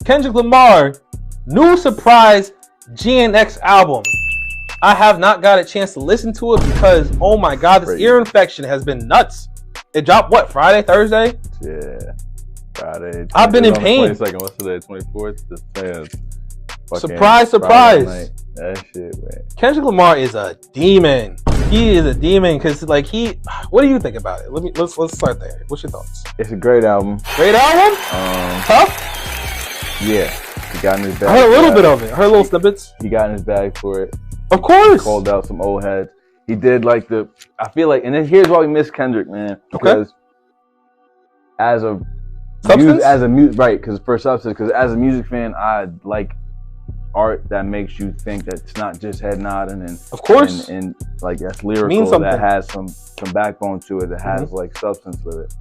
Kendrick Lamar, new surprise GNX album. I have not got a chance to listen to it because, oh my God, this ear infection has been nuts. It dropped what, Friday, Thursday? Yeah, Friday. I've been in pain. 22nd, what's today? 24th? Just saying. Surprise, surprise. That shit, man. Kendrick Lamar is a demon. He is a demon because, like, what do you think about it? Let's start there. What's your thoughts? It's a great album. Great album? Tough? Yeah. He got in his bag. I heard a little bit of it. I heard little snippets. He got in his bag for it. Of course. He called out some old heads. He did like I feel like, and then here's why we miss Kendrick, man. Because as a right, because for substance, because as a music fan, I like art that makes you think that it's not just head nodding and of course and like that's lyrical, that has some backbone to it, that has like substance with it.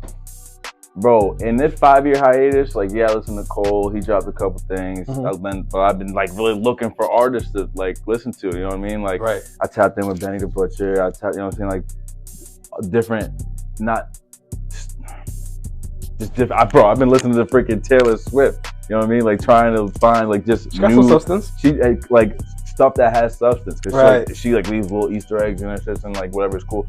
Bro, in this 5-year hiatus, like, yeah, I listened to Cole. He dropped a couple things. I've been like really looking for artists to like listen to. You know what I mean? Like, I tapped in with Benny the Butcher. You know what I'm saying? Like, different, not just different. Bro, I've been listening to freaking Taylor Swift. You know what I mean? Like, trying to find like just new substance. She like stuff that has substance because she like leaves little Easter eggs in her shit and like whatever is cool.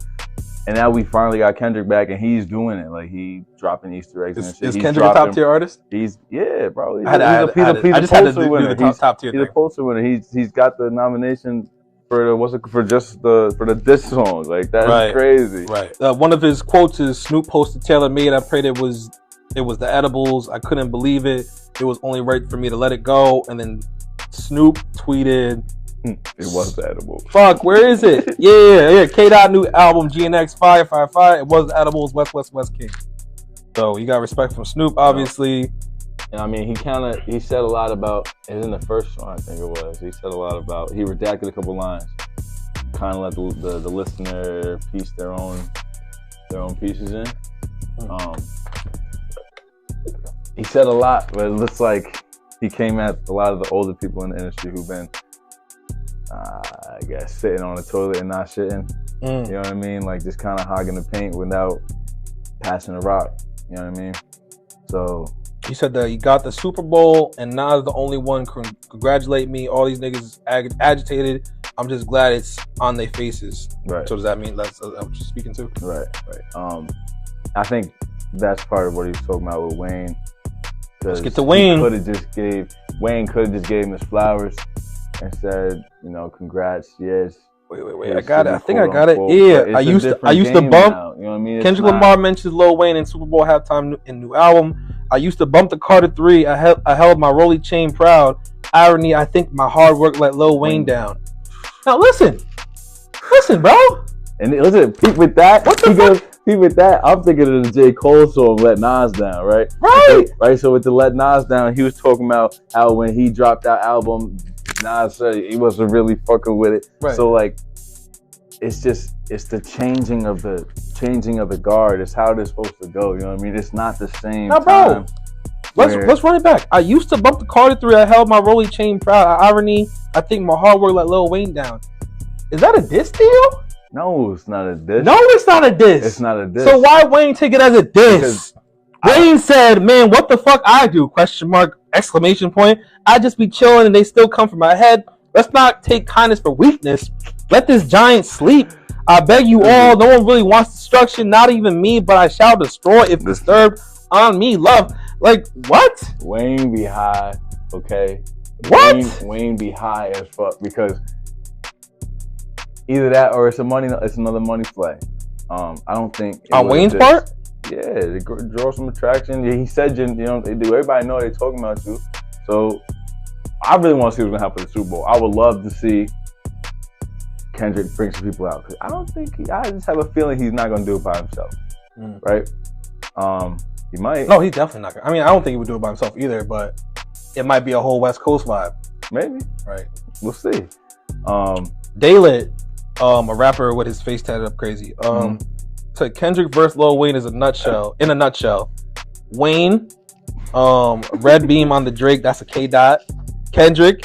And now we finally got Kendrick back, and he's doing it. Like, he dropping Easter eggs and shit. Is Kendrick a top tier artist? Bro. He's a Pulitzer winner. He's top tier. He's a Pulitzer winner. He's got the nomination for the diss song. Like, that's crazy. Right. One of his quotes is Snoop posted Taylor made. I prayed it was the edibles. I couldn't believe it. It was only right for me to let it go. And then Snoop tweeted, it was the edible. Fuck, where is it? Yeah. K-Dot new album, GNX 555. It was the edibles, West King. So you got respect from Snoop, obviously. And I mean, he said a lot about, it was in the first song, I think it was. He said a lot about, he redacted a couple lines. Kind of let the listener piece their own pieces in. He said a lot, but it looks like he came at a lot of the older people in the industry who've been, I guess, sitting on the toilet and not shitting. You know what I mean? Like, just kind of hogging the paint without passing the rock. You know what I mean? So he said that he got the Super Bowl and Nas the only one. Congratulate me. All these niggas agitated. I'm just glad it's on their faces. Right. So does that mean that's what you're speaking to? Right. I think that's part of what he was talking about with Wayne. Let's get to Wayne. Wayne could have just gave him his flowers and said, you know, congrats, yes. Wait, I got it. I think I got it. Yeah, I used to bump. Now, you know what I mean? Kendrick Lamar mentions Lil Wayne in Super Bowl halftime in new album. I used to bump the Carter 3. I held my Rolly chain proud. Irony, I think my hard work let Lil Wayne down. Now listen, bro. And listen, peep with that. Peep with that. I'm thinking of the J. Cole song, Let Nas Down, right? Right. So with the Let Nas Down, he was talking about how when he dropped that album, Nas said he wasn't really fucking with it. Right. So like, it's the changing of the guard. It's how they're supposed to go. You know what I mean? It's not the same. Now, bro, let's run it back. I used to bump the Carter 3. I held my Rolly chain proud. Irony, I think my hard work let Lil Wayne down. Is that a diss deal? No, it's not a diss. No, it's not a diss. It's not a diss. So why Wayne take it as a diss? Wayne said, "Man, what the fuck I do?" Question mark, exclamation point. I just be chilling and they still come from my head. Let's not take kindness for weakness. Let this giant sleep. I beg you all. No one really wants destruction. Not even me, but I shall destroy if disturbed. On me, love. Like, what? Wayne be high, okay? What? Wayne be high as fuck because either that or it's another money play. I don't think on Wayne's part. Yeah, they draw some attraction. Yeah, he said, you know, they do. Everybody know they talking about you. So I really want to see what's gonna happen at the Super Bowl. I would love to see Kendrick bring some people out because I just have a feeling he's not gonna do it by himself, right? He might. No, he's definitely not gonna. I mean, I don't think he would do it by himself either, but it might be a whole West Coast vibe. Maybe. Right. We'll see. Daylit, a rapper with his face tatted up crazy. So Kendrick versus Lil Wayne is in a nutshell. Wayne, red beam on the Drake, that's a K-Dot. Kendrick,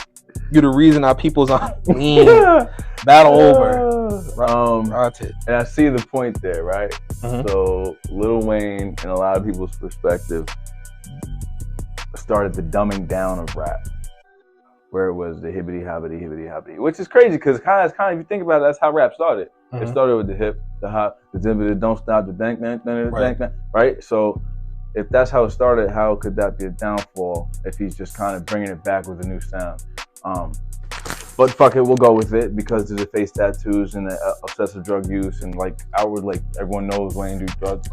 you the reason our people's on lean. Battle over. And I see the point there, right? So Lil Wayne, in a lot of people's perspective, started the dumbing down of rap, where it was the hibbity hobbity, which is crazy because kind of if you think about it, that's how rap started. Mm-hmm. It started with the hip, the hop, the zimbity, the don't stop, the dank, right? So if that's how it started, how could that be a downfall if he's just kind of bringing it back with a new sound? But fuck it, we'll go with it because of the face tattoos and the obsessive drug use and like outward, like everyone knows Wayne does drugs.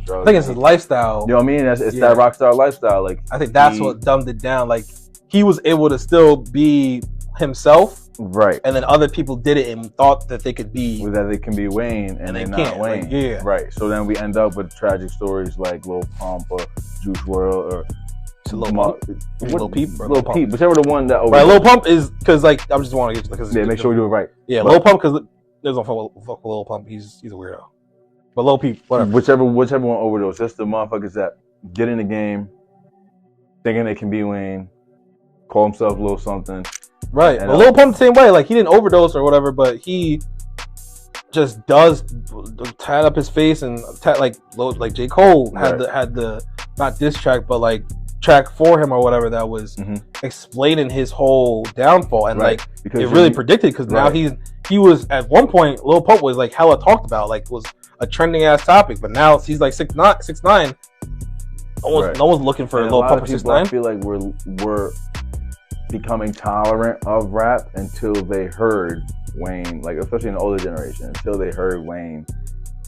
I think it's his lifestyle. You know what I mean? It's that rock star lifestyle. Like I think that's what dumbed it down. Like he was able to still be himself, right? And then other people did it and thought that they could be that they can be Wayne, and they're not Wayne. Like, yeah, right. So then we end up with tragic stories like Lil Pump or Juice WRLD or. Lil Peep, whichever the one that. Right, Lil Pump is because like I'm just want to get because make sure we do it right. Yeah, Lil Pump because there's no fuck with Lil Pump. He's a weirdo. But Lil Peep, whatever. Whichever one overdose. Just the motherfuckers that get in the game, thinking they can be Wayne, call himself Lil something. Right, but Lil Pump the same way. Like he didn't overdose or whatever, but he just does tat up his face and like J. Cole had the not diss track, but like. Track for him or whatever that was explaining his whole downfall and like because it really predicted because now he was at one point Lil Pump was like hella talked about, like was a trending ass topic, but now he's like 6'9". No one's looking for Lil Pump for 6'9". I feel like we're becoming tolerant of rap until they heard Wayne, like especially in the older generation, until they heard Wayne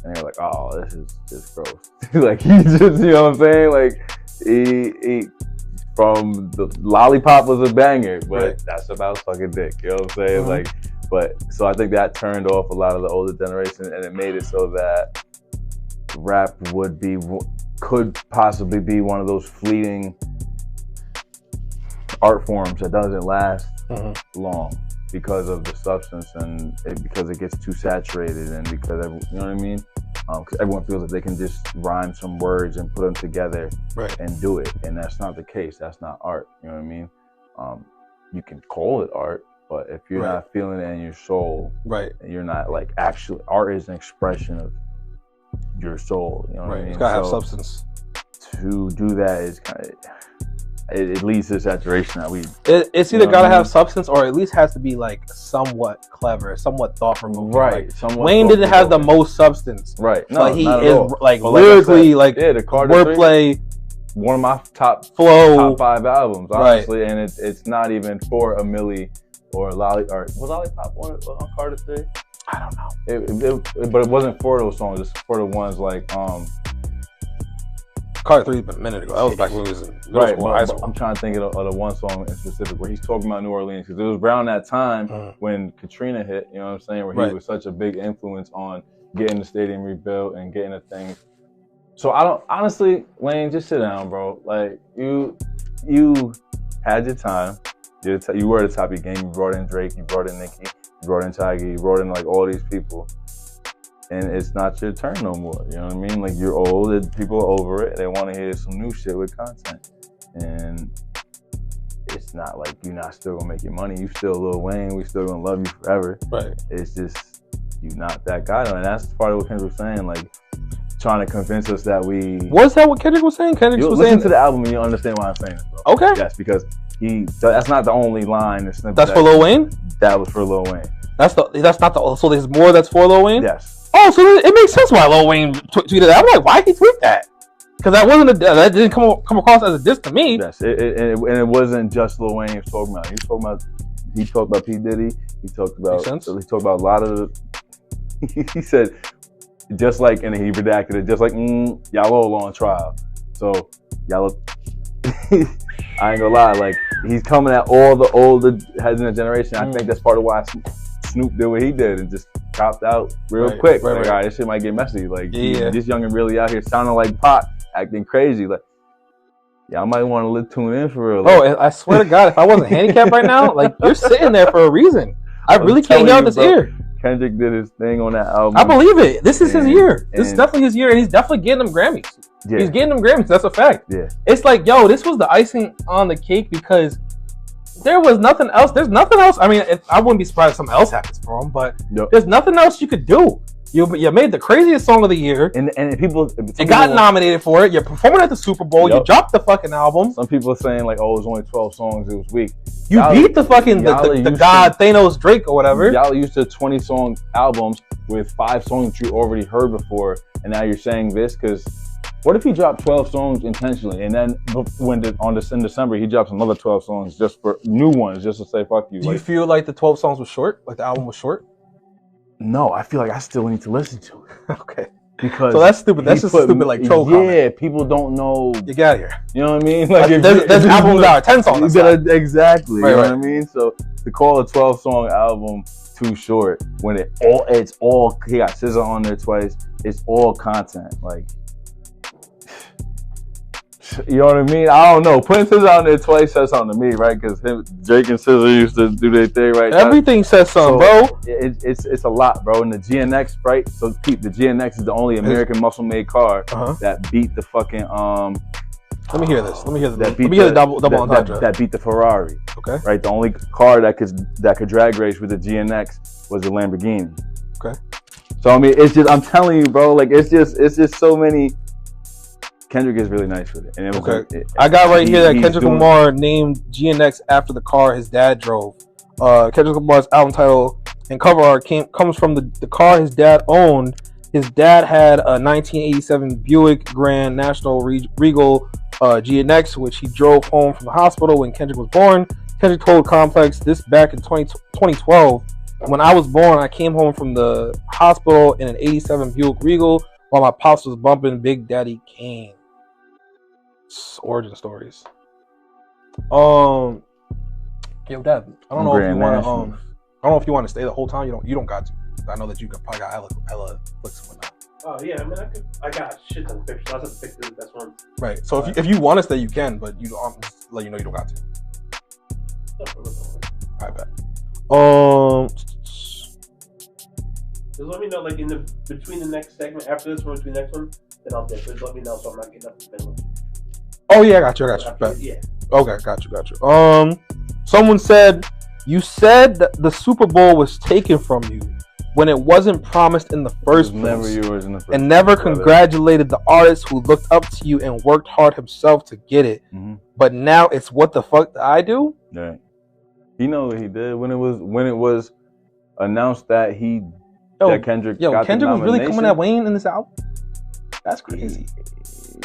and they're like, oh, this is just gross. Like he just, you know what I'm saying, like. He from the Lollipop was a banger, but that's about sucking dick. You know what I'm saying? Like, but so I think that turned off a lot of the older generation, and it made it so that rap could possibly be one of those fleeting art forms that doesn't last long because of the substance and because it gets too saturated and because you know what I mean. Because everyone feels that they can just rhyme some words and put them together and do it, and that's not the case. That's not art. You know what I mean? You can call it art, but if you're not feeling it in your soul, and you're not like actually, art is an expression of your soul. You know what I mean? It's gotta have substance. To do that is kind of. It leads to saturation that it's either gotta have substance or at least has to be like somewhat clever, somewhat thought provoking. Right. Like, Wayne didn't have the most substance. Right. No, but he is like lyrically like the wordplay. One of my top 5 albums, honestly, and it's not even for a Millie or was Lollipop on Carter 3? I don't know. But it wasn't for those songs. It's for the ones like Carter 3 a minute ago. That was back when we was in high school. I'm trying to think of the one song in specific where he's talking about New Orleans because it was around that time when Katrina hit. You know what I'm saying? Where he was such a big influence on getting the stadium rebuilt and getting the thing. So I don't honestly, Wayne, just sit down, bro. Like you had your time. You were at the top of your game. You brought in Drake. You brought in Nicki. You brought in Tiger. You brought in like all these people. And it's not your turn no more. You know what I mean? Like you're old and people are over it. They want to hear some new shit with content. And it's not like you're not still gonna make your money. You still Lil Wayne. We still gonna love you forever. Right. It's just you not that guy though. And that's part of what Kendrick was saying. Like trying to convince us that we. Was that what Kendrick was saying? Kendrick was saying. Listen to the album and you'll understand why I'm saying it, bro. Okay. Yes, because that's not the only line. That's for Lil Wayne. That was for Lil Wayne. That's not the. So there's more that's for Lil Wayne. Yes. Oh, so it makes sense why Lil Wayne tweeted that. I'm like, why did he tweet that? Because that didn't come across as a diss to me. Yes, and it wasn't just Lil Wayne he was talking about. He talked about P. Diddy. He talked about a lot of. He said, just like, and he redacted it, just like y'all all on trial. So y'all, I ain't gonna lie, like he's coming at all the older heads in the generation. I think that's part of why Snoop did what he did and just chopped out real quick. All right, this shit might get messy. Like this youngin' really out here sounding like Pac, acting crazy. Like y'all might want to tune in for real. Bro, I swear to God, if I wasn't handicapped right now, like you're sitting there for a reason. I really can't get out this ear. Kendrick did his thing on that album. I believe it. This is his year. This is definitely his year, and he's definitely getting them Grammys. Yeah. He's getting them Grammys. That's a fact. Yeah. It's like, yo, this was the icing on the cake because there was nothing else. There's nothing else. I mean, I wouldn't be surprised if something else happens for him, but there's nothing else you could do. You made the craziest song of the year, and people. It got nominated for it. You're performing at the Super Bowl. You dropped the fucking album. Some people are saying like, "Oh, it was only 12 songs. It was weak." You beat the fucking the god Thanos Drake or whatever. Y'all used to 20-song albums with 5 songs that you already heard before, and now you're saying this because. What if he dropped 12 songs intentionally, and then in December he drops another 12 songs just for new ones, just to say fuck you? Do you feel like the 12 songs was short? Like the album was short? No, I feel like I still need to listen to it. Okay. Because so that's stupid. That's just stupid, like troll comment. Yeah, people don't know. You get out of here. You know what I mean? Like there's albums that are 10 songs. Exactly. Right, you know what I mean? So to call a 12-song album too short when it's all he got SZA on there twice. It's all content. Like. You know what I mean? I don't know. Putting SZA on there twice says something to me, right? Because Drake and SZA used to do their thing, right? Everything says something, bro. It's a lot, bro. And the GNX, right? So the GNX is the only American muscle-made car that beat the fucking Let me hear this. Let me hear the double entendre. That beat the Ferrari. Okay. Right. The only car that could drag race with the GNX was the Lamborghini. Okay. So I mean, it's just I'm telling you, bro. Like it's just so many. Kendrick is really nice with it. And it was I got right here that Kendrick Lamar named GNX after the car his dad drove. Kendrick Lamar's album title and cover art comes from the car his dad owned. His dad had a 1987 Buick Grand National Regal GNX, which he drove home from the hospital when Kendrick was born. Kendrick told Complex this back in 2012. When I was born, I came home from the hospital in an 87 Buick Regal while my pops was bumping Big Daddy Kane. Origin stories. Yo, Dad, I don't know if you want to. I don't know if you want to stay the whole time. You don't got to. I know that you probably got hella flicks and whatnot. Oh yeah, I mean I got shit ton of pictures. I just pick the best one. Right. So if you want to stay, you can, but you don't. Let you know you don't got to. Alright, bet. Just let me know, like between the next segment after this one, between the next one, then I'll dip. Just let me know so I'm not getting up in the middle. Oh yeah, I got you. Yeah. Okay, got you. Someone said you said that the Super Bowl was taken from you when it wasn't promised in the first place. Never yours in the first. And never congratulated the artist who looked up to you and worked hard himself to get it. Mm-hmm. But now it's what the fuck did I do? Right. He know what he did when it was announced that Kendrick got Kendrick the was really coming at Wayne in this album. That's crazy.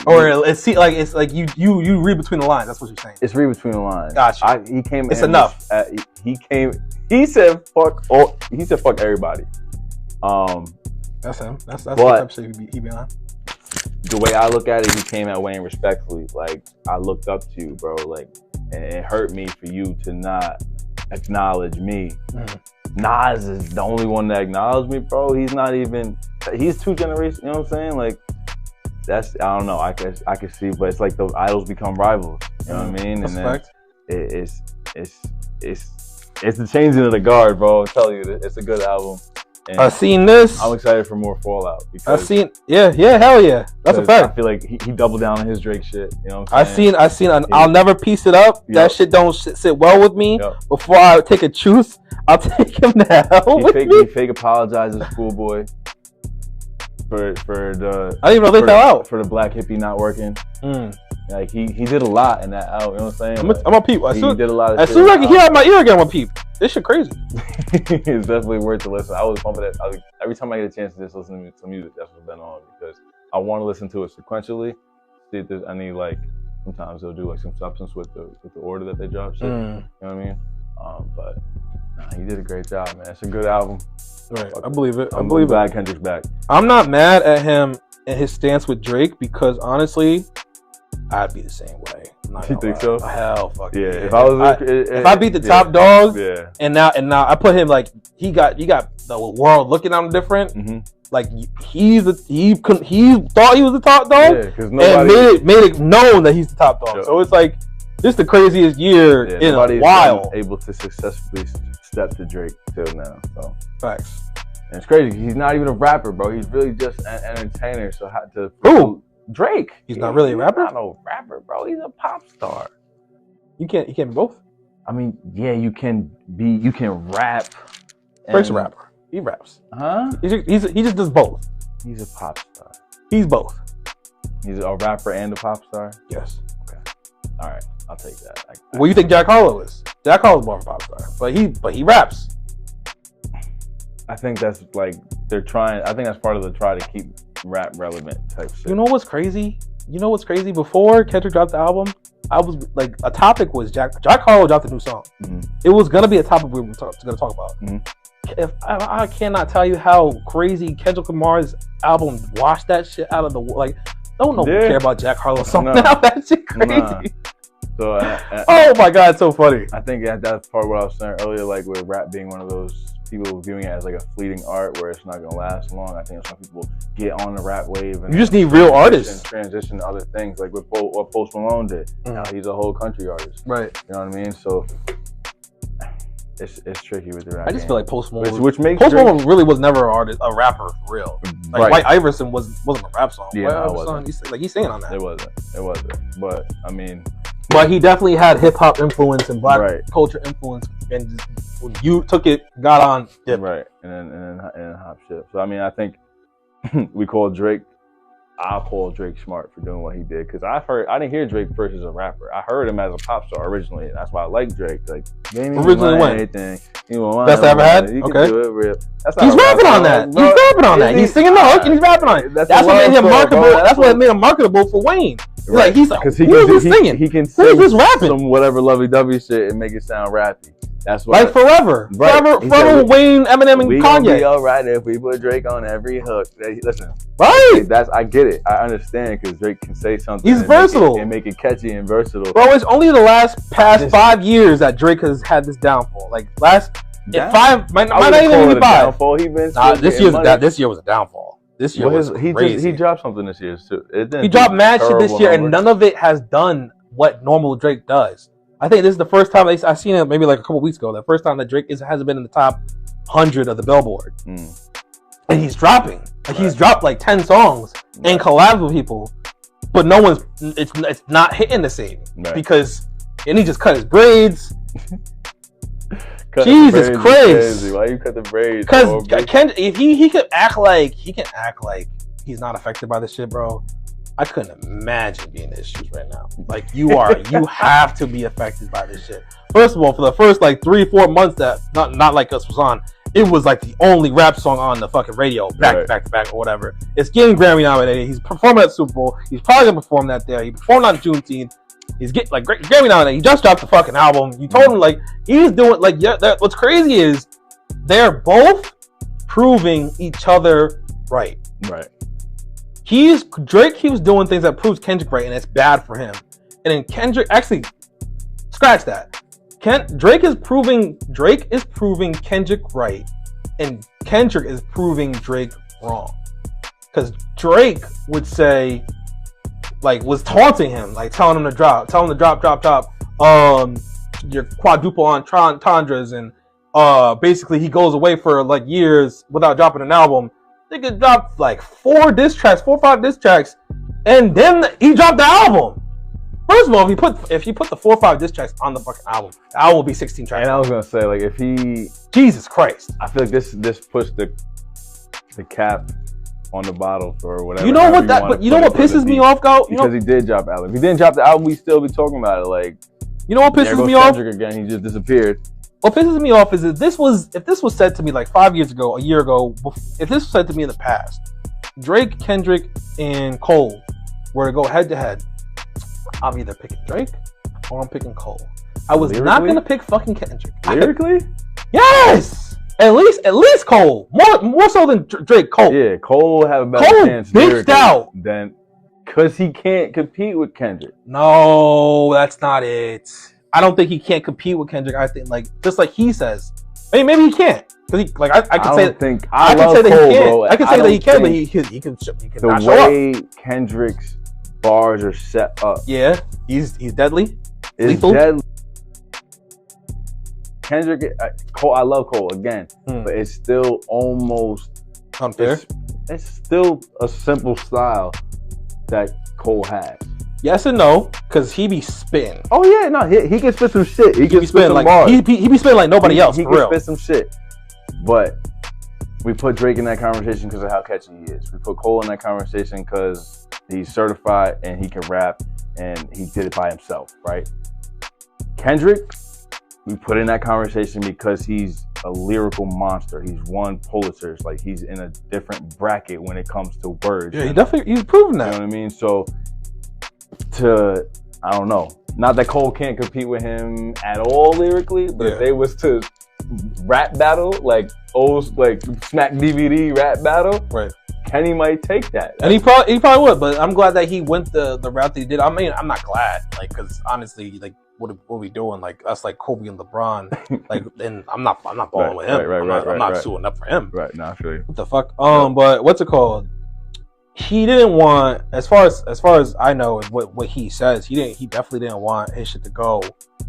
Or it's like you read between the lines. That's what you're saying. It's read between the lines. Gotcha. He came. It's enough. He said fuck all. He said fuck everybody. That's him. That's the type of shit he be on. The way I look at it, he came at Wayne respectfully. Like I looked up to you, bro. Like and it hurt me for you to not acknowledge me. Mm. Nas is the only one that acknowledged me, bro. He's not even. He's 2 generations. You know what I'm saying? Like. That's I don't know. I can see, but it's like those idols become rivals. You know what I mean? That's and then it's the changing of the guard, bro. I'm telling you, it's a good album. And I seen this. I'm excited for more Fallout. Because hell yeah. That's a fact. I feel like he doubled down on his Drake shit. You know what I'm saying? I seen. I'll never piece it up. Yep. That shit don't sit well with me. Yep. Before I take a truce, I'll take him now. He fake apologizes, schoolboy. For the I didn't even know they fell out for the black hippie not working. Like he did a lot in that album. You know what I'm saying? I'm gonna peep. He did a lot of as soon as I can hear out my ear again, I'm gonna peep. This shit crazy. It's definitely worth to listen. I was pumping it. Every time I get a chance to just listen to music, that's what's been on because I want to listen to it sequentially. See if there's any like sometimes they'll do like some substance with the order that they drop shit. You know what I mean? But he did a great job, man. It's a good album. Right, I believe it. I'm glad Kendrick's back. I'm not mad at him and his stance with Drake because honestly, I'd be the same way. You think so? Hell, fuck yeah. If I beat the top dog, and now I put him like he got the world looking at him different. Mm-hmm. Like he thought he was the top dog, and made it known that he's the top dog. Yep. So it's like this is the craziest year in a while. Able to successfully step to Drake till now. So facts. And it's crazy. He's not even a rapper, bro. He's really just an entertainer. So who? Drake. He's not really a rapper. He's not no rapper, bro. He's a pop star. You can't be both. I mean, yeah, you can rap. Drake's a rapper. He raps. Huh? He just does both. He's a pop star. He's both. He's a rapper and a pop star? Yes. Okay. All right. I'll take that. What do you think Jack Harlow is? Jack Harlow's more of a pop star. But he raps. I think that's like they're trying. I think that's part of the try to keep rap relevant type shit. You know what's crazy? Before Kendrick dropped the album, I was like, a topic was Jack Harlow dropped a new song. Mm-hmm. It was gonna be a topic we were gonna talk about. Mm-hmm. If I cannot tell you how crazy Kendrick Lamar's album washed that shit out of the like. Don't nobody care about Jack Harlow's song now. That shit crazy. Nah. So oh my god, it's so funny. I think that's part of what I was saying earlier, like with rap being one of those people viewing it as like a fleeting art where it's not gonna last long. I think some people get on the rap wave and you just need real artists. Transition to other things, like with what Post Malone did. Mm-hmm. Now he's a whole country artist, right? You know what I mean? So it's tricky with the rap. I just feel like Post Malone, which makes Post Malone really was never a rapper for real. Like right. White Iverson wasn't a rap song. Yeah, White Iverson, he's singing on that. It wasn't. But I mean. But he definitely had hip hop influence and black culture influence, and just, when you took it, got on, right, and then hop shit. So I mean, I think we call Drake. I'll call Drake smart for doing what he did because I didn't hear Drake first as a rapper. I heard him as a pop star originally. And that's why I like Drake. Like originally, when anything, best I ever had. You okay, can do it real. He's rapping on that. He's rapping on that. He's singing the hook and he's rapping on it. That's what made him marketable. That's what made him marketable for Wayne. Right. He's like, who's this singing? He can sing some whatever lovey-dovey shit and make it sound rappy. That's what. Like Forever. Right. Forever Wayne, Eminem, and we Kanye. Gonna be alright if we put Drake on every hook. Listen. Right. I get it. I understand because Drake can say something. He's versatile. And make it catchy and versatile. Bro, it's only the past 5 years that Drake has had this downfall. Like might not even be 5. Downfall. This year was a downfall. This year was crazy. He dropped something this year too. He dropped mad shit this year, and none of it has done what normal Drake does. I think this is the first time I seen it maybe like a couple weeks ago. The first time that Drake hasn't been in the top 100 of the Billboard, and he's dropping. Like he's dropped like 10 songs and collabs with people, but no one's. It's not hitting the same because and he just cut his braids. Jesus Christ! Why you cut the braids? Because if he could act like he's not affected by this shit, bro. I couldn't imagine being in his shoes right now. Like you have to be affected by this shit. First of all, for the first like 3-4 months that not like us was on, it was like the only rap song on the fucking radio, back to back or whatever. It's getting Grammy nominated. He's performing at Super Bowl. He's probably gonna perform that there. He performed on Juneteenth. He's getting like Grammy nominated. He just dropped the fucking album. You told him like he's doing like what's crazy is they're both proving each other right. Right. Drake keeps doing things that proves Kendrick right, and it's bad for him. And then Kendrick actually scratch that. Drake is proving Kendrick right, and Kendrick is proving Drake wrong. Because Drake would say, like, was taunting him, like telling him to drop, your quadruple entendres, and basically he goes away for like years without dropping an album. They could drop like 4 or 5 diss tracks, and then he dropped the album. First of all, if you put the 4 or 5 diss tracks on the fucking album, the album will be 16 tracks. And I was gonna say, like, if he, Jesus Christ, I feel like this pushed the cap on the bottle for whatever. You know what pisses me off, because he did drop the album. If he didn't drop the album, we still be talking about it. Like, you know what pisses me off? Kendrick again, he just disappeared. What pisses me off is if this was said to me like 5 years ago, a year ago, if this was said to me in the past, Drake, Kendrick, and Cole were to go head to head, I'm either picking Drake or I'm picking Cole. I was not gonna pick fucking Kendrick. Lyrically? Yes! At least Cole. More so than Drake, Cole. Yeah, Cole have a better chance bitched out than because he can't compete with Kendrick. No, that's not it. I don't think he can't compete with Kendrick. I think just like he says, maybe he can't because he I could say that he can, but he can not show up. The way Kendrick's bars are set up, yeah, he's deadly. Lethal. Deadly. Kendrick, Cole, I love Cole again, but it's still almost unfair. It's still a simple style that Cole has. Yes and no, because he be spitting. Oh yeah, no, he can spit some shit. He can spit some like bars. he be spitting like nobody else. He for can real. spit some shit, but We put Drake in that conversation because of how catchy he is. We put Cole in that conversation because he's certified and he can rap and he did it by himself, right? Kendrick, we put in that conversation because he's a lyrical monster. He's won Pulitzers. Like, he's in a different bracket when it comes to words. Yeah, he's proven that. You know what I mean? So, I don't know. Not that Cole can't compete with him at all lyrically, but if they was to rap battle, like Smack DVD rap battle, right? Kenny might take that. And he probably would, but I'm glad that he went the route that he did. I mean, I'm not glad, like, because honestly, like, what are we doing? Like, us, like Kobe and LeBron, like, and I'm not balling with him. I'm not suing up for him. Right, no, I feel you. What the fuck? But what's it called? He didn't want, as far as I know, what he says, he definitely didn't want his shit to go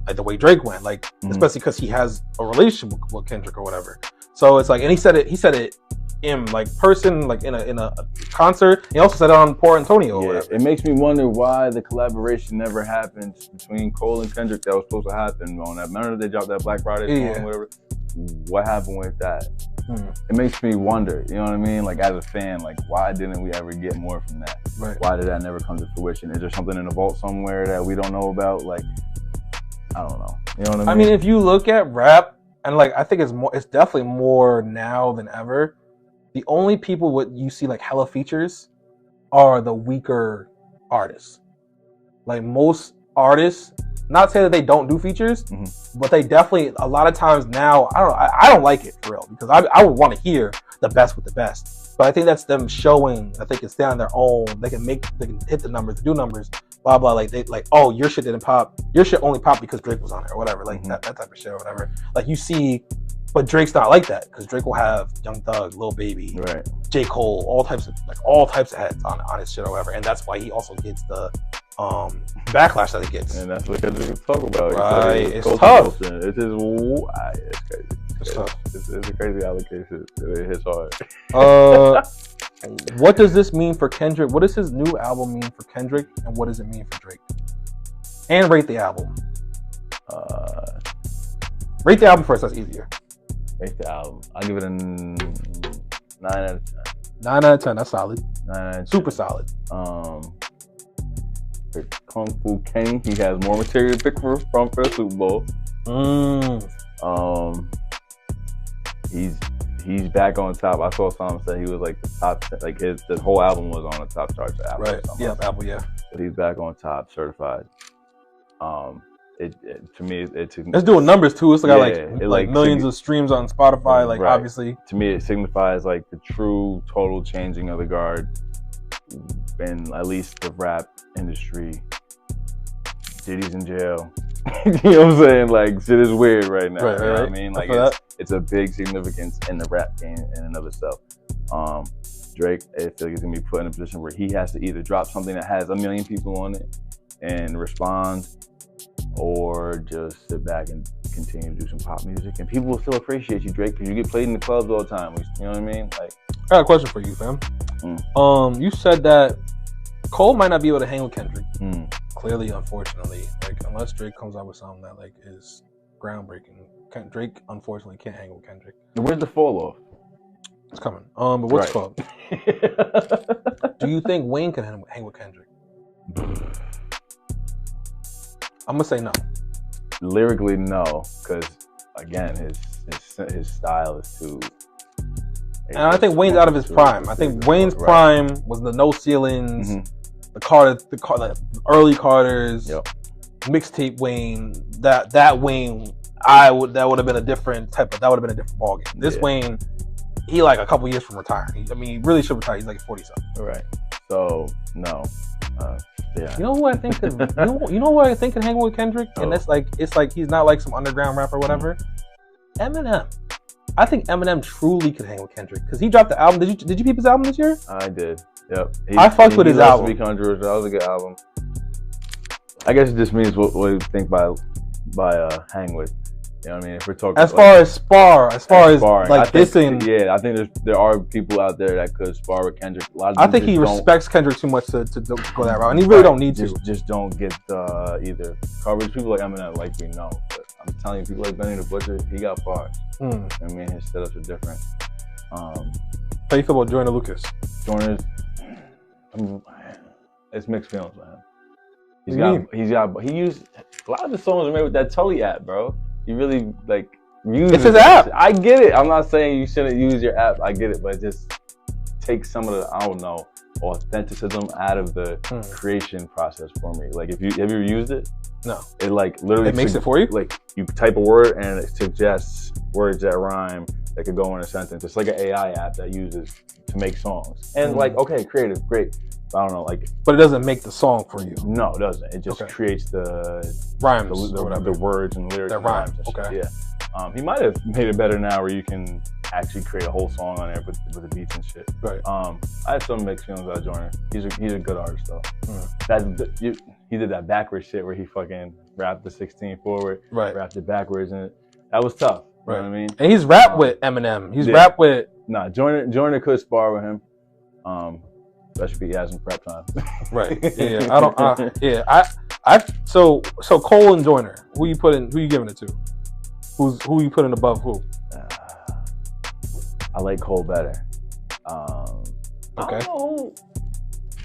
like the way Drake went, like, especially because he has a relationship with Kendrick or whatever. So it's like, and he said it in like person, like in a concert. He also said it on Poor Antonio or whatever. It makes me wonder why the collaboration never happened between Cole and Kendrick that was supposed to happen on that. Remember they dropped that Black Friday song, whatever. What happened with that? It makes me wonder, you know what I mean? Like, as a fan, like, why didn't we ever get more from that? Right. Why did that never come to fruition? Is there something in the vault somewhere that we don't know about? Like, I don't know. You know what I mean? I mean, if you look at rap, and like, I think it's definitely more now than ever. The only people what you see like hella features are the weaker artists. Like, most artists, not saying that they don't do features, but they definitely, a lot of times now, I don't like it for real, because I would want to hear the best with the best. But I think that's them showing that they can stand on their own, they can hit the numbers, do numbers, blah blah. Like, they like, oh, your shit didn't pop, your shit only popped because Drake was on it or whatever, like that type of shit or whatever. Like, you see, but Drake's not like that, because Drake will have Young Thug, Lil Baby, right, J. Cole, all types of heads on his shit or whatever, and that's why he also gets the backlash that he gets. And that's what Kendrick talk about. Right, it's tough. It's crazy. It's tough. It's a crazy allocation. It hits hard. What does this mean for Kendrick? What does his new album mean for Kendrick, and what does it mean for Drake? And rate the album. Rate the album first. That's easier. Rate the album. I'll give it a 9 out of 10. 9 out of 10. That's solid. 9 out of 10. Super solid. Kung Fu Kenny, he has more material to pick from for the Super Bowl. He's back on top. I saw someone say he was like the top, like the whole album was on the top charts of Apple. Right. Yeah, Apple. Yeah. But he's back on top, certified. To me, it's doing numbers too. It's like millions of streams on Spotify. Like, obviously, to me, it signifies like the true total changing of the guard in at least the rap industry. Diddy's in jail. You know what I'm saying? Like, shit is weird right now. Right, you know what I mean? Like, it's a big significance in the rap game in and of itself. Drake, I feel like he's gonna be put in a position where he has to either drop something that has 1 million people on it and respond, or just sit back and continue to do some pop music, and people will still appreciate you, Drake, because you get played in the clubs all the time. You know what I mean? Like, I got a question for you, fam. You said that Cole might not be able to hang with Kendrick. Clearly, unfortunately, like, unless Drake comes out with something that like is groundbreaking, Drake unfortunately can't hang with Kendrick. Where's the fall off? It's coming. But what's called? Do you think Wayne can hang with Kendrick? I'm gonna say no. Lyrically, no, because again, his style is too. And I think Wayne's out of his prime. I think Wayne's prime was the No Ceilings, the early Carters, mixtape Wayne. That Wayne, that would have been a different ballgame. This Wayne, he like a couple years from retiring. I mean, he really should retire. He's like 40-something. Right. So no. Yeah. You know who I think could? you know who I think can hang with Kendrick? And that's like, it's like he's not like some underground rapper or whatever. Eminem. I think Eminem truly could hang with Kendrick because he dropped the album. Did you peep his album this year? I did. Yep. I fucked with his album. To be controversial. That was a good album. I guess it just means what you think by hang with. You know what I mean? If we're talking as far as like dissing. Yeah, I think there are people out there that could spar with Kendrick. A lot of I think he respects Kendrick too much to go that route, and he really don't need to. Just don't get either coverage. People like Eminem, like we know, but I'm telling you, people like Benny the Butcher, he got bars. I mean, his setups are different. How you feel about Joyner Lucas? Joyner's, it's mixed feelings, man. He used a lot of the songs are made with that Tully app, bro. He really like uses it's his app. I get it. I'm not saying you shouldn't use your app. I get it, but it just takes some of the authenticism out of the creation process for me. Like, have you used it? No. It like literally makes it for you. Like you type a word and it suggests words that rhyme that could go in a sentence. It's like an AI app that uses to make songs. And like, okay, creative, great. I don't know, like. But it doesn't make the song for you. No, it doesn't. It just creates the rhymes, the words and lyrics. That and rhymes. And okay. Yeah. He might have made it better now, where you can actually create a whole song on there with the beats and shit. Right. I have some mixed feelings about Joyner. He's a good artist though. He did that backwards shit where he fucking rapped the 16 forward, rapped it backwards, and that was tough. You know what I mean? And he's rapped with Eminem. He's rapped with. Nah, Joyner could spar with him. Especially if he has some prep time. Right. Yeah. I don't. So Cole and Joyner. Who you giving it to? Who you putting above who? I like Cole better. Okay.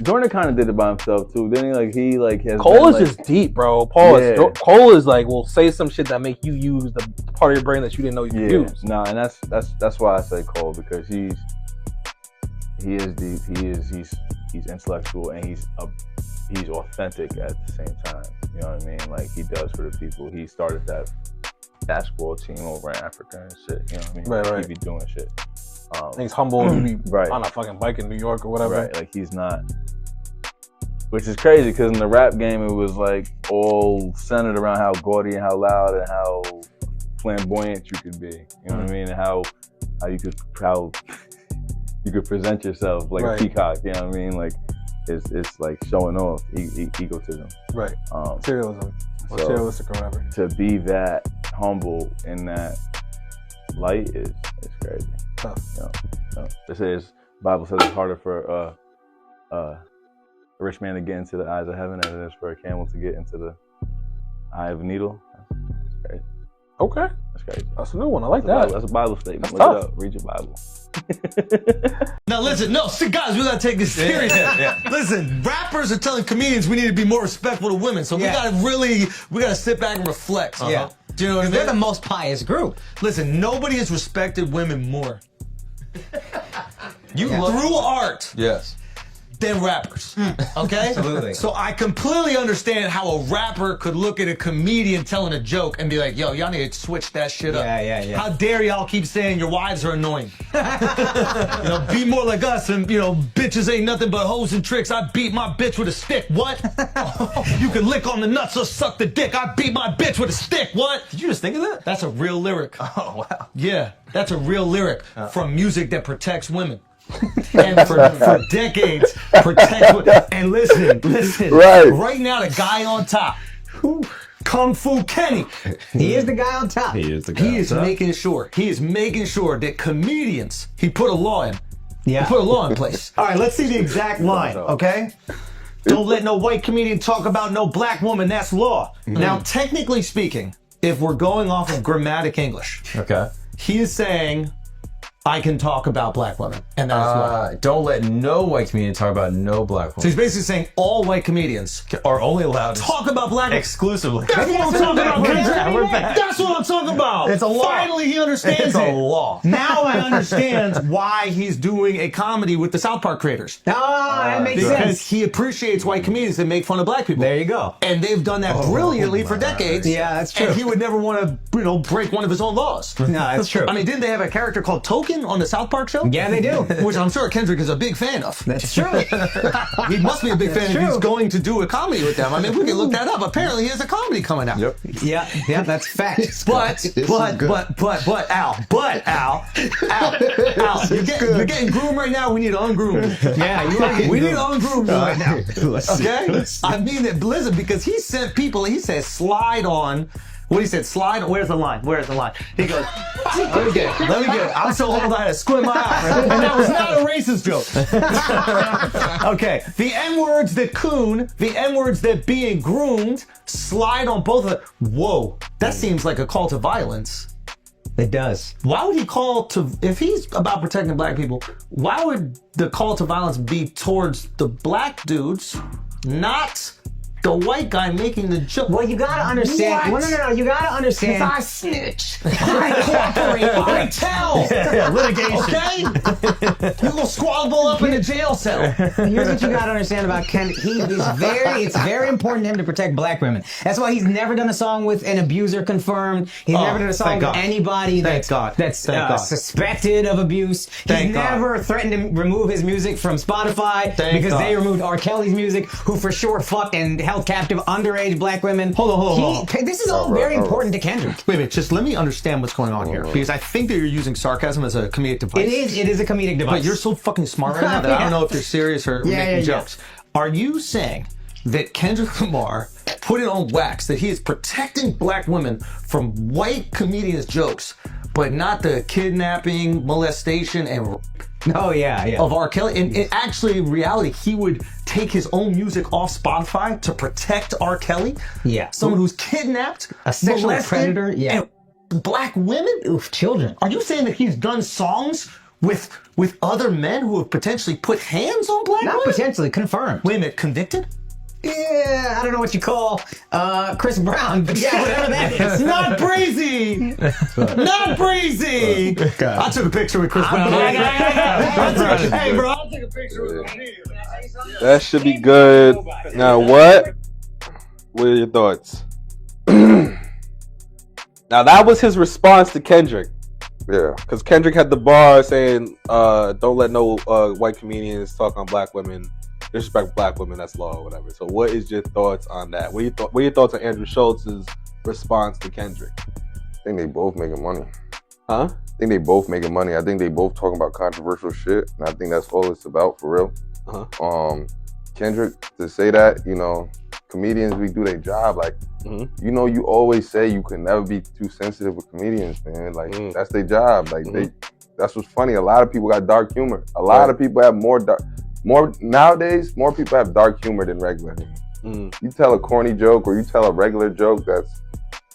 Joyner kind of did it by himself too. Then he has. Cole is just deep, bro. Cole is like, will say some shit that make you use the part of your brain that you didn't know you could use. No, and that's why I say Cole, because he's deep. He's intellectual, and he's authentic at the same time. You know what I mean? Like, he does for the people. He started that basketball team over in Africa and shit. You know what I mean? Right. He be doing shit. He's humble. He be on a fucking bike in New York or whatever. Right. Like, he's not. Which is crazy, because in the rap game, it was like all centered around how gaudy and how loud and how flamboyant you could be. You know what I mean? And how you could present yourself like a peacock. You know what I mean? Like, it's like showing off egotism. Right. Materialism. Or materialistic or whatever. To be that humble in that light is crazy. Tough. You know, they say Bible says it's harder for a rich man to get into the eyes of heaven than it is for a camel to get into the eye of a needle. That's crazy. Okay. That's crazy. That's a new one. I like that. That's a Bible statement. That's Look tough. it up. Read your Bible. Now listen, guys, we gotta take this serious. Listen, rappers are telling comedians we need to be more respectful to women, so we gotta sit back and reflect. Yeah. Do you know what I mean? They're the most pious group. Listen, nobody has respected women more. Through art. Yes. Than rappers, okay? Absolutely. So I completely understand how a rapper could look at a comedian telling a joke and be like, yo, y'all need to switch that shit up. Yeah. How dare y'all keep saying your wives are annoying? Be more like us, and bitches ain't nothing but hoes and tricks. I beat my bitch with a stick. What? You can lick on the nuts or suck the dick. I beat my bitch with a stick. What? Did you just think of that? That's a real lyric. Oh, wow. Yeah, that's a real lyric from music that protects women. And for decades, protect women. And listen. Right now, the guy on top, Kung Fu Kenny. He is the guy on top. He is making sure that comedians, he put a law in. Yeah. He put a law in place. All right, let's see the exact line, okay? Don't let no white comedian talk about no black woman. That's law. Now, technically speaking, if we're going off of grammatic English, okay, he is saying, I can talk about black women, and that's law. Don't let no white comedian talk about no black women. So he's basically saying all white comedians are only allowed to talk about black women exclusively. That's what I'm talking about, We're back. That's what I'm talking about. It's a law. Finally, he understands It's a law. Now I understand why he's doing a comedy with the South Park creators. That makes Because sense. he appreciates white comedians that make fun of black people. There you go. And they've done that brilliantly for decades. Yeah, that's true. And he would never want to, break one of his own laws. No, that's true. I mean, didn't they have a character called Token on the South Park show? Yeah, they do. Which I'm sure Kendrick is a big fan of. That's true. He must be a big fan if he's going to do a comedy with them. I mean, we can look that up. Apparently, he has a comedy coming out. Yep. Yeah, that's fact. But Al, you're getting groomed right now. We need to ungroom. Yeah, you are getting We need groomed. to ungroom you right now. Okay? Let's see. I mean that Blizzard, because he sent people, he said slide on. What he said, slide, where's the line? He goes, let me get it. I'm so old I had to squint my eye. And that was not a racist joke. Okay, the N-words that coon, the N-words that being groomed, slide on both of them. Whoa, that seems like a call to violence. It does. Why would he call to, if he's about protecting black people, why would the call to violence be towards the black dudes, not the white guy making the joke? Well, you gotta understand. What? No. You gotta understand. I snitch. I cooperate. I tell. Litigation. Okay? You will squabble up in a jail cell. Here's what you gotta understand about Ken. It's very important to him to protect black women. That's why he's never done a song with an abuser confirmed. He's never done a song with anybody that's suspected of abuse. He's never threatened to remove his music from Spotify because they removed R. Kelly's music, who for sure fucked and held captive underage black women. Hold on. This is all very important to Kendrick. Wait a minute, just let me understand what's going on here, because I think that you're using sarcasm as a comedic device. It is a comedic device. But you're so fucking smart right now that I don't know if you're serious or making jokes. Are you saying that Kendrick Lamar put it on wax that he is protecting black women from white comedians' jokes, but not the kidnapping, molestation, and of R. Kelly? And actually, in reality, he would take his own music off Spotify to protect R. Kelly? Yeah. Someone who's kidnapped, a sexual predator, and black women? Oof, children. Are you saying that he's done songs with other men who have potentially put hands on black women? Not potentially, confirmed. Wait a minute, convicted? Yeah, I don't know what you call Chris Brown, but yeah, whatever that is. Not breezy! Not breezy! I took a picture with Chris Brown. Hey, bro, I took a picture with him. That should be good. Now, what are your thoughts? Now, that was his response to Kendrick. Yeah. Because Kendrick had the bar saying, don't let no white comedians talk on black women. Disrespect black women, that's law or whatever. So what is your thoughts on that? What are your thoughts on Andrew Schultz's response to Kendrick? I think they both making money. Huh? I think they both making money. I think they both talking about controversial shit, and I think that's all it's about for real. Uh-huh. Kendrick, to say that, you know, comedians, we do their job. Like, you know, you always say you can never be too sensitive with comedians, man. Like, that's their job. Like, that's what's funny. A lot of people got dark humor. A lot of people have nowadays, more people have dark humor than regular. You tell a corny joke or you tell a regular joke that's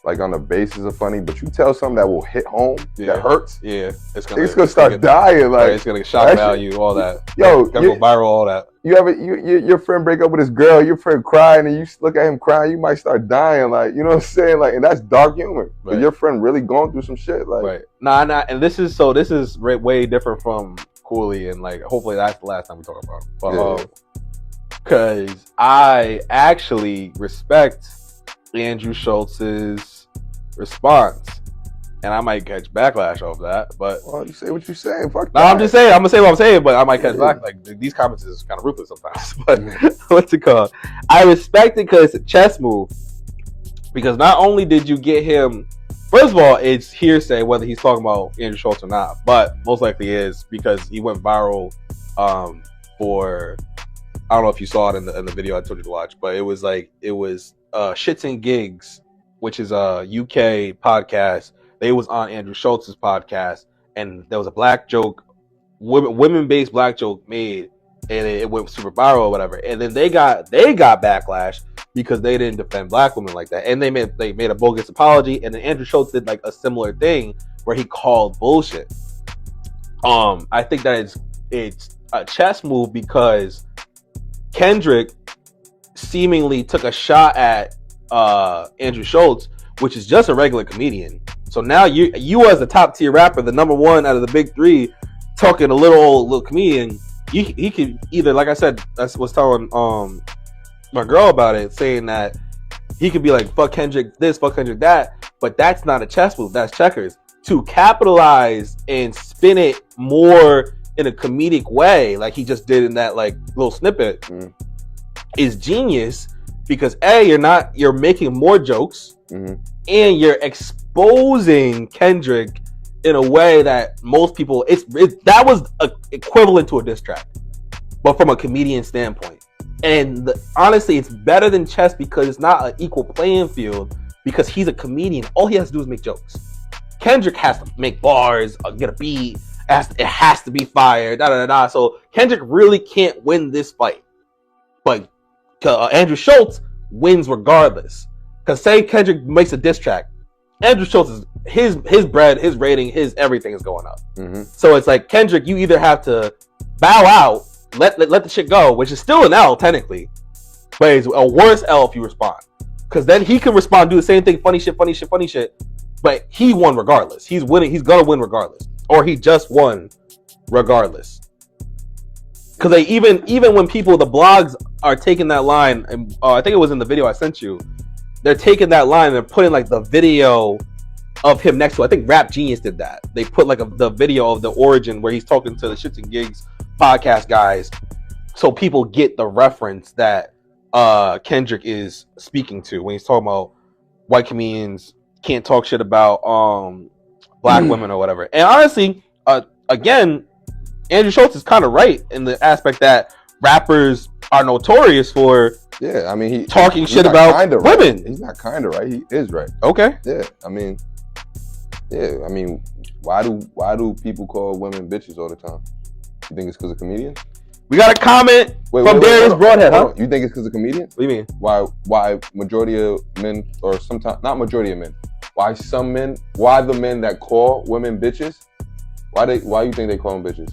like on the basis of funny, but you tell something that will hit home, that hurts. Yeah, it's gonna start dying. Like, it's gonna get shock value, all that. Yo, it's gonna go viral, all that. Your friend break up with his girl, your friend crying, and you look at him crying, you might start dying. Like, you know what I'm saying? Like, and that's dark humor. But your friend really going through some shit. Like, Nah, and this is way different from Cooley, and like hopefully that's the last time we talk about it. But because I actually respect Andrew Schultz's response, and I might catch backlash off that. But you say what you saying. Fuck no, that. I'm just saying. I'm gonna say what I'm saying, but I might catch back. Like, these comments is kind of ruthless sometimes. But what's it called? I respect it because it's a chess move. Because not only did you get him. First of all, it's hearsay whether he's talking about Andrew Schultz or not, but most likely is because he went viral for, I don't know if you saw it in the video I told you to watch, but it was Shxts and Gigs, which is a UK podcast. They was on Andrew Schultz's podcast, and there was a black joke, women-based black joke made, and it went super viral or whatever. And then they got backlash because they didn't defend black women like that, and they made a bogus apology. And then Andrew Schultz did like a similar thing where he called bullshit. I think that it's a chess move because Kendrick seemingly took a shot at Andrew Schultz, which is just a regular comedian. So now you as a top tier rapper, the number one out of the big three, talking a little comedian. He could either, like I said, I was telling my girl about it, saying that he could be like, fuck Kendrick this, fuck Kendrick that, but that's not a chess move, that's checkers. To capitalize and spin it more in a comedic way, like he just did in that like little snippet, is genius because you're making more jokes and you're exposing Kendrick in a way that most people, that was equivalent to a diss track, but from a comedian standpoint. And honestly, it's better than chess because it's not an equal playing field because he's a comedian. All he has to do is make jokes. Kendrick has to make bars, get a beat, it has to be fire, So Kendrick really can't win this fight. But Andrew Schultz wins regardless. Because say Kendrick makes a diss track, Andrew Schultz is his bread, his rating, his everything is going up. Mm-hmm. So it's like Kendrick, you either have to bow out, let the shit go, which is still an L technically, but it's a worse L if you respond, because then he can respond, do the same thing, funny shit, but he won regardless. He's winning. He's gonna win regardless, or he just won regardless. Because they even when people, the blogs are taking that line, and I think it was in the video I sent you, they're taking that line and they're putting like the video of him next to it. I think Rap Genius did that. They put like the video of the origin where he's talking to the Shxts and Gigs podcast guys, so people get the reference that Kendrick is speaking to when he's talking about white comedians can't talk shit about black women or whatever. And honestly, again, Andrew Schulz is kind of right in the aspect that rappers are notorious for he talking shit about women. Right. He's not kind of right. He is right. Okay. Yeah. I mean, why do people call women bitches all the time? You think it's because of comedians? We got a comment from Darius Broadhead, huh? You think it's because of comedians? What do you mean? Why majority of men, or sometimes not majority of men, why the men that call women bitches, why you think they call them bitches?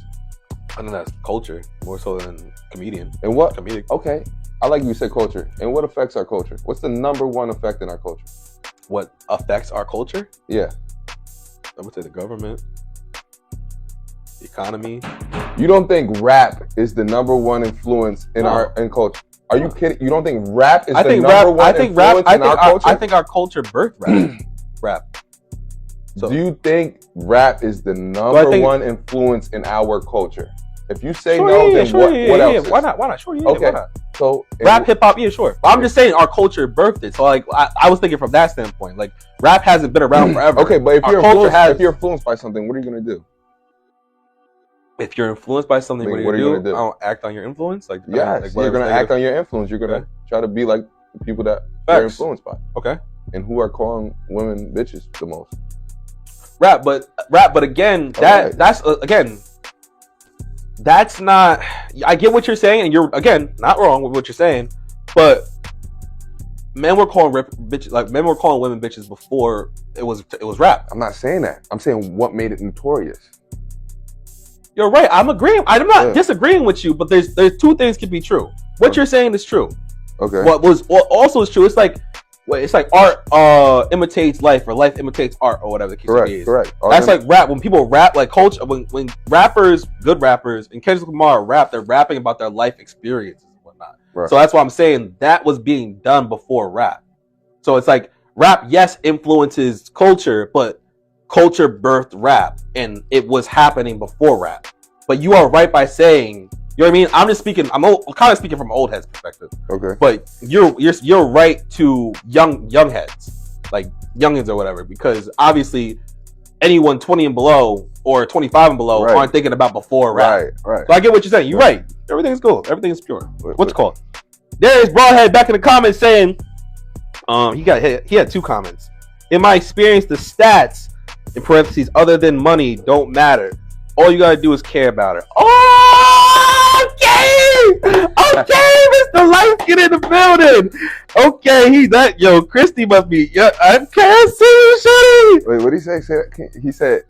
I think that's culture more so than comedian. And what? Comedic. Okay, I like you said culture. And what affects our culture? What's the number one effect in our culture? What affects our culture? Yeah. I would say the government, the economy. You don't think rap is the number one influence in in culture? Are you kidding? You don't think rap is the number one influence in our culture? I think our culture birthed rap. So, do you think rap is the number one influence in our culture? If you say no, then what else? Why not? Sure, okay. Why not? So rap, hip hop, sure. But I'm just saying our culture birthed it. So like I was thinking from that standpoint. Like rap hasn't been around forever. Okay, but if you're influenced by something, what are you gonna do? If you're influenced by something, what are you gonna do? I don't act on your influence. Like you're gonna act on your influence. You're gonna try to be like the people that you're influenced by. Okay. And who are calling women bitches the most? Rap, but again, that's not. I get what you're saying, and you're again not wrong with what you're saying, but men were calling bitches, like men were calling women bitches before it was rap. I'm not saying that. I'm saying what made it notorious. You're right. I'm agreeing. I'm not disagreeing with you, but there's two things can be true. What you're saying is true. Okay. What also is true. It's like art imitates life, or life imitates art, or whatever the case is. Correct. That's like rap. When people rap, like culture, when rappers, good rappers, and Kendrick Lamar rap, they're rapping about their life experiences and whatnot. Right. So that's why I'm saying that was being done before rap. So it's like rap, yes, influences culture, but culture birthed rap, and it was happening before rap. But you are right by saying, you know what I mean? I'm just speaking. I'm kind of speaking from an old head's perspective. Okay. But you're right to young heads, like youngins or whatever, because obviously anyone 20 and below or 25 and below aren't thinking about before rap. Right. So I get what you're saying. You're right. Everything's cool. Everything's pure. What's it called? There's Broadhead back in the comments saying, he had two comments. In my experience, the stats in parentheses other than money don't matter. All you gotta do is care about it. Okay, Mr. Light in the building. Okay, Christy must be. I can't see you, shitty. Wait, what did he say? He said,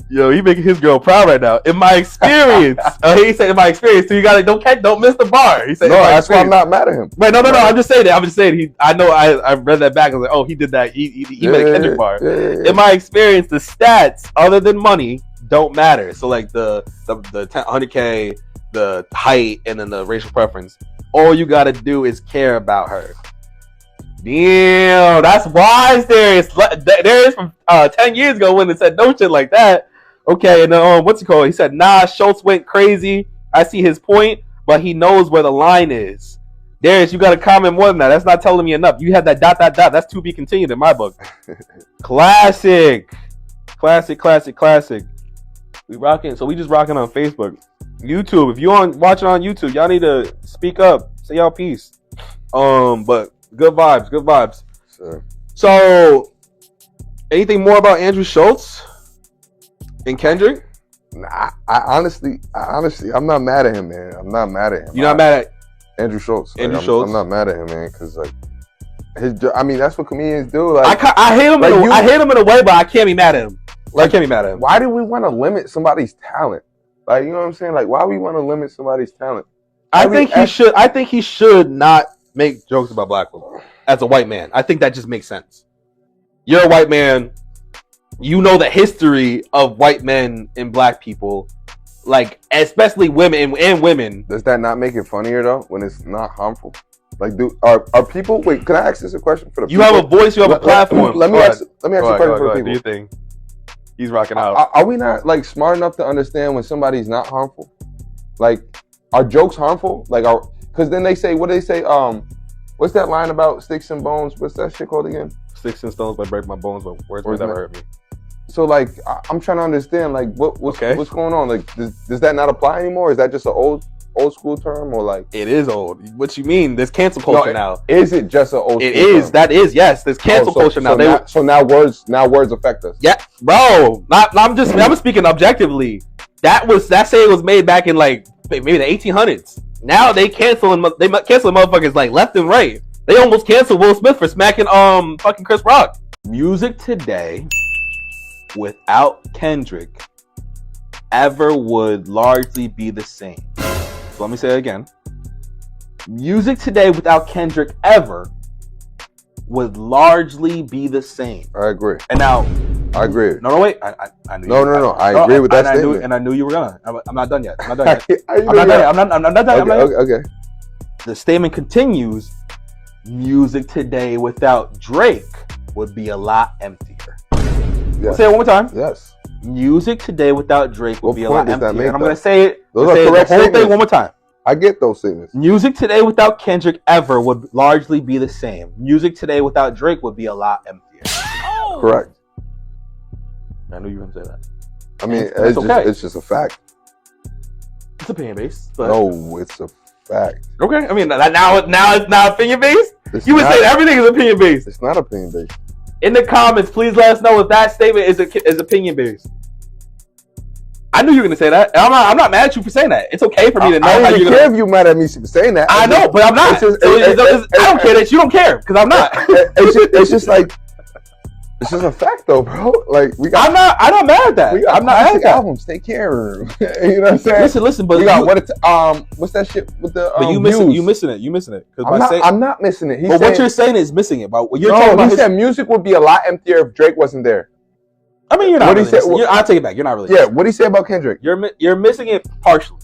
he making his girl proud right now. In my experience, he said, in my experience, so you gotta don't miss the bar. He said, no, that's why I'm not mad at him. Right, no. I'm just saying that. I know. I read that back. I was like, he did that. He made a Kendrick bar. Yeah. In my experience, the stats other than money don't matter. So like the 100K. The height, and then the racial preference. All you gotta do is care about her. Damn, that's wise. There is from 10 years ago when it said no shit like that. Okay, and what's it called? He said, nah, Schulz went crazy. I see his point, but he knows where the line is. Darius, you gotta comment more than that. That's not telling me enough. You had that ... That's to be continued in my book. Classic. We rocking. So we just rocking on Facebook. YouTube, if you watching on YouTube, y'all need to speak up, say y'all piece. But good vibes. Sure. So, anything more about Andrew Schulz and Kendrick? Nah, I honestly, I'm not mad at him, man. I'm not mad at him. You're not mad at Andrew Schulz? Andrew Schulz? I'm not mad at him, man, because like I mean, that's what comedians do. Like, I hate him. Like I hate him in a way, but I can't be mad at him. Like, I can't be mad at him. Why do we want to limit somebody's talent? Like, you know what I'm saying? Like, why we want to limit somebody's talent? I think he should not make jokes about black women as a white man. I think that just makes sense. You're a white man. You know the history of white men and black people, like especially women and women. Does that not make it funnier though when it's not harmful? Like, are people? Wait, can I ask this a question for the? You have a voice. You have a platform. Let me ask you a question for the people. Do you think he's rocking out? Are we not like smart enough to understand when somebody's not harmful? Like, are jokes harmful? Like, because then they say, what do they say? What's that line about sticks and bones? What's that shit called again? Sticks and stones might break my bones, but words will never hurt me. So, like, I'm trying to understand, like, what's going on? Like, does that not apply anymore? Is that just an old school term, or like? It is old. What you mean? There's cancel culture now. Is it just an old school term? That is, yes. There's cancel culture now. So now words affect us. Yeah, bro. I'm speaking objectively. That saying was made back in like maybe the 1800s. Now they canceling motherfuckers like left and right. They almost canceled Will Smith for smacking fucking Chris Rock. Music today without Kendrick ever would largely be the same. So let me say it again. Music today without Kendrick ever would largely be the same. I agree. And now I agree. No, wait. I knew. No. I agree with that statement. I knew you were gonna. I'm not done yet. I'm not done yet. Okay. The statement continues. Music today without Drake would be a lot emptier. Yes. I'll say it one more time. Yes. Music today without Drake would be a lot emptier. And I'm gonna say it. Those are correct the whole thing one more time. I get those statements. Music today without Kendrick ever would largely be the same. Music today without Drake would be a lot emptier. Oh. Correct. I knew you were gonna say that. I mean, it's just a fact. It's opinion based. But... No, it's a fact. Okay. I mean, now it's not opinion based. You would say everything is opinion based. It's not opinion based. In the comments, please let us know if that statement is opinion based. I knew you were gonna say that. I'm not mad at you for saying that. It's okay for me to know. I don't care if you mad at me for saying that. I know, but I'm not. I don't care that you don't care because I'm not. It's just like. It's just a fact, though, bro. Like I'm not mad at that. We got classic albums. Take care. You know what I'm saying? Listen. But we got what's that shit with the? But you missing it. You missing it. I'm not missing it. But what you're saying is missing it. But you're talking about. He said music would be a lot emptier if Drake wasn't there. I mean, you're not. I'll take it back. You're not really. Yeah. What did he say about Kendrick? You're missing it partially.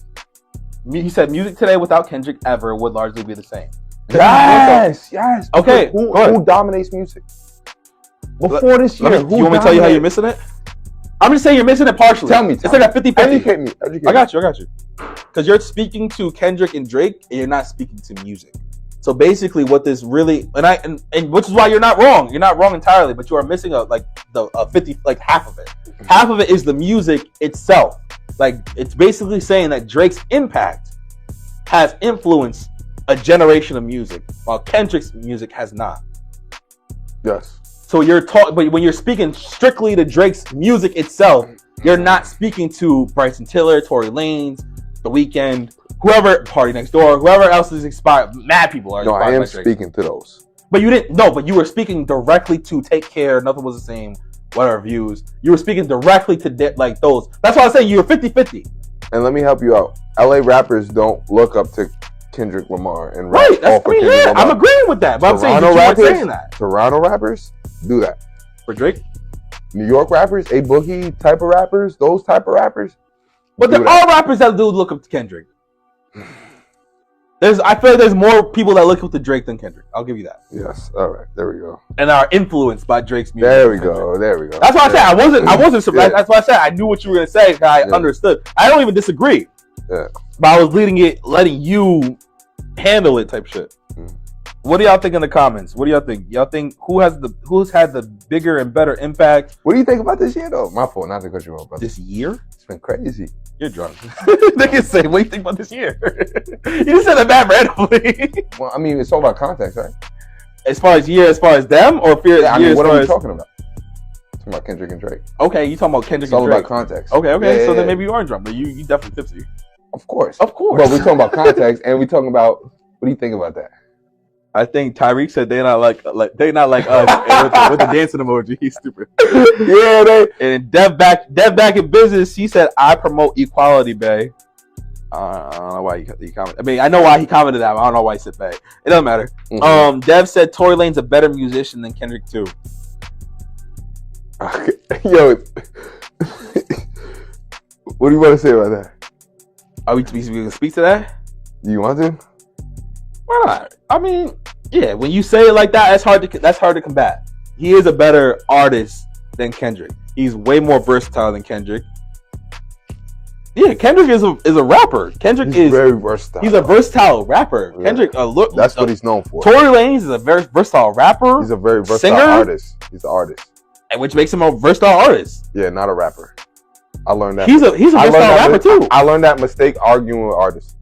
He said music today without Kendrick ever would largely be the same. Yes. Okay. Who dominates music? Before this year, you want me to tell you how you're missing it? I'm just saying you're missing it partially. Tell me. It's like a 50-50. Educate me. I got you. Because you're speaking to Kendrick and Drake, and you're not speaking to music. So basically, what this really and which is why you're not wrong. You're not wrong entirely, but you are missing a 50, like half of it. Half of it is the music itself. Like it's basically saying that Drake's impact has influenced a generation of music, while Kendrick's music has not. Yes. So but when you're speaking strictly to Drake's music itself, you're not speaking to Bryson Tiller, Tory Lanez, The Weeknd, whoever, Party Next Door, whoever else is inspired. Mad people are inspired. No, I am by Drake. speaking to those. But you didn't. No, but you were speaking directly to Take Care, Nothing Was the Same, whatever views. You were speaking directly to those. That's why I'm saying you're 50-50. And let me help you out. LA rappers don't look up to Kendrick Lamar and rap. Right. That's I'm agreeing with that. But Toronto I'm saying rappers, saying that. Toronto rappers do that. For Drake? New York rappers, A Boogie type of rappers, those type of rappers. But there are rappers that do look up to Kendrick. I feel like there's more people that look up to Drake than Kendrick. I'll give you that. Yes. All right. There we go. And are influenced by Drake's music. There we go. That's why I said I wasn't surprised. That's why I said I knew what you were gonna say. I understood. I don't even disagree. Yeah. But I was letting you handle it type shit. What do y'all think in the comments? What do y'all think? Y'all think who's had the bigger and better impact? What do you think about this year though? My fault, not to cut you off, brother. This year? It's been crazy. You're drunk. Niggas say, what do you think about this year? You just said that randomly. Well, I mean, it's all about context, right? As far as them, or what are we talking about? Talking about Kendrick and Drake. Okay, you talking about Kendrick and Drake. It's all about context. Okay. So then maybe you are drunk, but you definitely tipsy. Of course. But we're talking about context, and we're talking about, what do you think about that? I think Tyreek said they not like us with the dancing emoji. He's stupid. Yeah, they. And Dev back in business. He said, "I promote equality, bae." I don't know why he commented. I mean, I know why he commented that. But I don't know why he said bae. It doesn't matter. Mm-hmm. Dev said Tory Lane's a better musician than Kendrick too. Yo, what do you want to say about that? Are we gonna speak to that? You want to? Why not? I mean, yeah. When you say it like that, that's hard to combat. He is a better artist than Kendrick. He's way more versatile than Kendrick. Yeah, Kendrick is a rapper. Kendrick is very versatile. He's a versatile rapper. Yeah. Kendrick, that's what he's known for. Tory Lanez is a very versatile rapper. He's a very versatile singer, artist. He's an artist, and which makes him a versatile artist. Yeah, not a rapper. I learned that. He's a versatile rapper too. I learned that mistake arguing with artists.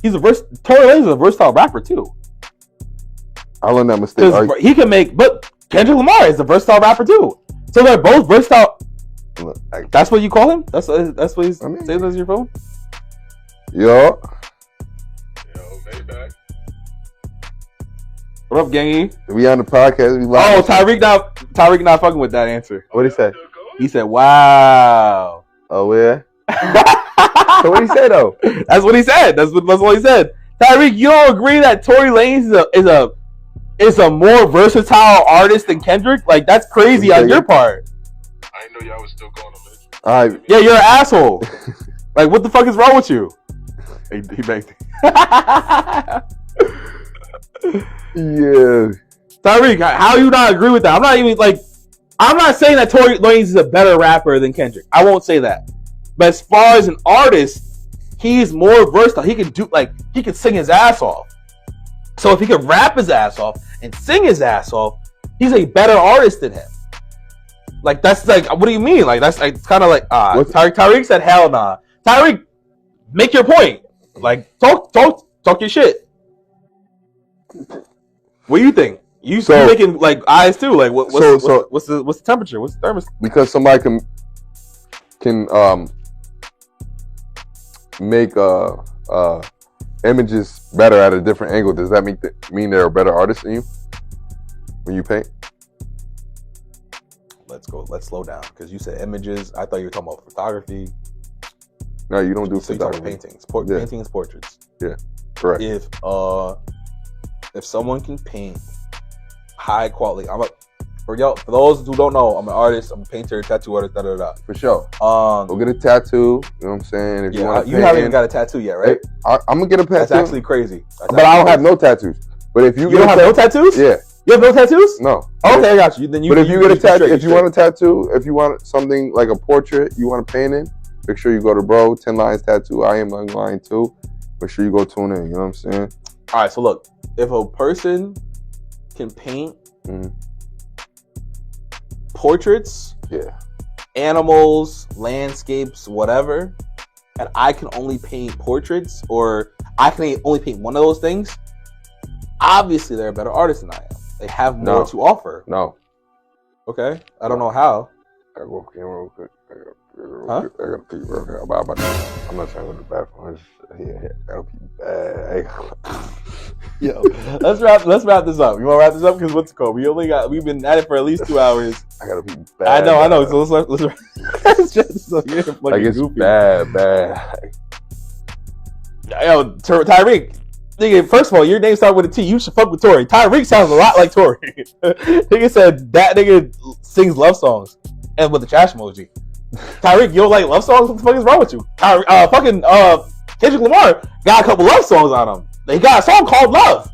Tory Lanez is a versatile rapper too. I learned that mistake. He can make, but Kendrick Lamar is a versatile rapper too. So they're both versatile. Look, that's what you call him? That's what he's saying as your phone? Yo, Maybach. What up, gangy? We on the podcast. Tyreek not fucking with that answer. What'd he say? He said, "Wow." Oh yeah. So what he say though? That's what he said. That's what he said. Tyreek, you don't agree that Tory Lanez is a more versatile artist than Kendrick? Like, that's crazy on your part. I didn't know y'all was still going on this. All right. Yeah, you're an asshole. Like, what the fuck is wrong with you? He begged. Yeah. Tyreek, how you not agree with that? I'm not saying that Tory Lanez is a better rapper than Kendrick. I won't say that. But as far as an artist, he's more versatile. He can sing his ass off. So if he can rap his ass off and sing his ass off, he's a better artist than him. Like, that's like, what do you mean? Like, that's like, kind of like, Tyreek said, hell nah. Tyreek, make your point. Like, talk your shit. What do you think? You making like eyes too? Like, what's the temperature? What's the thermostat? Because somebody can make images better at a different angle. Does that mean they're a better artist than you when you paint? Let's slow down, because you said images. I thought you were talking about photography. No, you don't do photography. Paintings. Paintings, portraits. Yeah, correct. If someone can paint high quality, for those who don't know, I'm an artist. I'm a painter, tattoo artist. For sure. Go get a tattoo. You know what I'm saying? If you haven't even got a tattoo yet, right? I'm gonna get a tattoo. That's actually crazy. But I don't have no tattoos. But if you don't have no tattoos? Yeah. You have no tattoos? No. Okay, I got you. But if you get a tattoo, if you want a tattoo, if you want something like a portrait, you want to paint in, make sure you go to Bro 10 Lines Tattoo. I am on line too. Make sure you go tune in. You know what I'm saying? All right. So look, if a person can paint portraits, animals, landscapes, whatever, and I can only paint portraits, or I can only paint one of those things, obviously they're a better artist than I am. They have more to offer. No. Okay. I don't know how. I gotta walk in real quick. Huh? I gotta pee real quick. I'm not trying to go to the bathroom. I gotta pee bad. Yo, let's wrap this up. You want to wrap this up? Because what's it called? We've been at it for at least 2 hours. I gotta pee bad. I know. So let's just like it's goofy. Bad. Yo, Tyreek. Nigga, first of all, your name started with a T. You should fuck with Tory. Tyreek sounds a lot like Tory. Nigga said that nigga sings love songs and with the trash emoji. Tyreek, you don't like love songs? What the fuck is wrong with you? Kendrick Lamar got a couple love songs on him. They got a song called Love.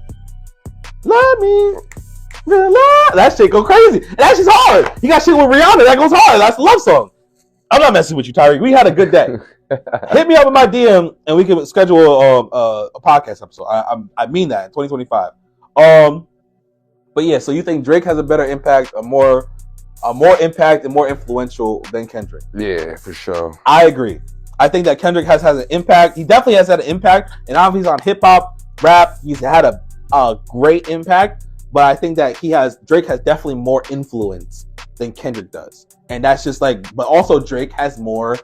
Love me. That shit go crazy. And that shit's hard. You got shit with Rihanna that goes hard. That's a love song. I'm not messing with you, Tyreek. We had a good day. Hit me up in my DM and we can schedule a podcast episode. I mean that in 2025. But yeah, so you think Drake has a better impact, a more impact and more influential than Kendrick? Yeah, for sure. I agree. I think that Kendrick has an impact. He definitely has had an impact, and obviously on hip hop, rap, he's had a great impact. But I think that Drake has definitely more influence than Kendrick does, and that's just like. But also Drake has more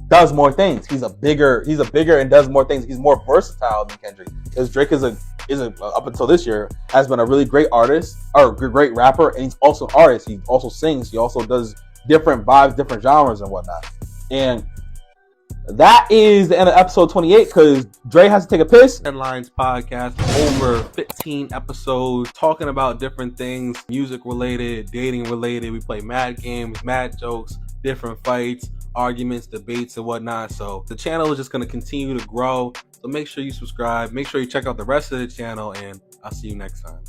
does more things. He's a bigger and does more things. He's more versatile than Kendrick. Because Drake is up until this year has been a really great artist or great rapper, and he's also an artist. He also sings. He also does different vibes, different genres and whatnot. And that is the end of episode 28 because Dre has to take a piss. Headlines podcast, over 15 episodes talking about different things, music related, dating related. We play mad games, mad jokes, different fights, arguments, debates, and whatnot. So the channel is just going to continue to grow. So make sure you subscribe. Make sure you check out the rest of the channel, and I'll see you next time.